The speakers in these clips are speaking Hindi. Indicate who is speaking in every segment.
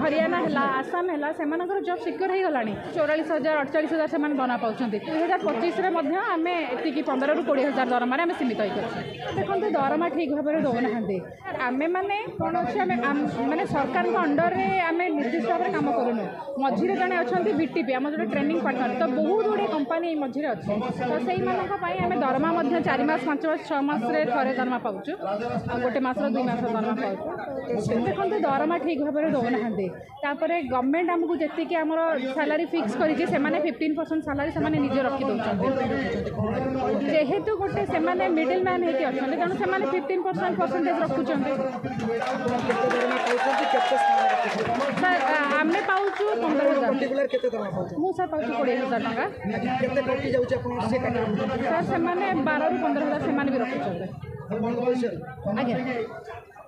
Speaker 1: हरियाणा है आसाम है से जॉब सिक्योर हो गला 44,000 48,000 से बना पाँच 2025 आम ये 15 ରୁ 20,000 दरमा आम सीमित होकर देखो दरमा ठीक भाव में दौना आम मैंने कौन अच्छे मानने सरकार अंडर में आम निर्दिष्ट भाव में कम करूँ मझे जड़े अच्छा बीटीपी आम जो ट्रेनिंग पार्टनर तो बहुत गुड़े कंपानी मझे अच्छे तो से आम दरमा 4 मास 5 मास 6 मास थे दरमा पाऊँ गोटे मस 2 मास दरमा पाऊँ देखो दरमा ठीक भाव में दौना गवर्नमेंट आमको जी आम सैलरी फिक्स कर 15% सैलरी से निजे रखी दौरान जेहेतु गोटे से मिडिल मैन होती अच्छा तेणु से 15% परसेंटेज रखुच्च आम पाऊँ 15,000 मु सर पाऊँ 20,000 सर से 12 ରୁ 15,000 से भी रखुच्च आज्ञा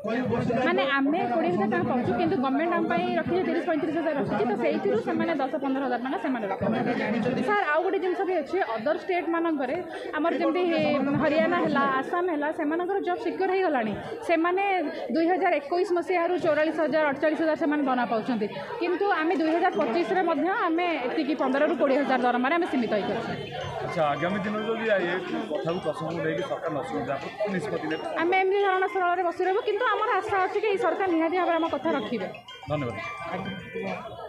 Speaker 1: माने आम 20,000 टका पाऊँ कि गवर्नमेंट आम रखी 30-35,000 रखी तो से 10-15,000 मैंने सर आउ गोटे जिन भी अच्छे अदर स्टेट मानक आमर जमी हरियाणा है आसाम है से जॉब सिक्योर हो गला 2021 मसीह 44,000 48,000 से बना पाँच किंतु आम 2025 आम ये 15 ରୁ 20,000 दरमा आम सीमित होकर
Speaker 2: आगामी दिन
Speaker 1: आम एमती धारणा स्थल बस रही कि आम आशा अच्छे कि सरकार निहाती भाव में आम कथा रखिए।
Speaker 2: धन्यवाद।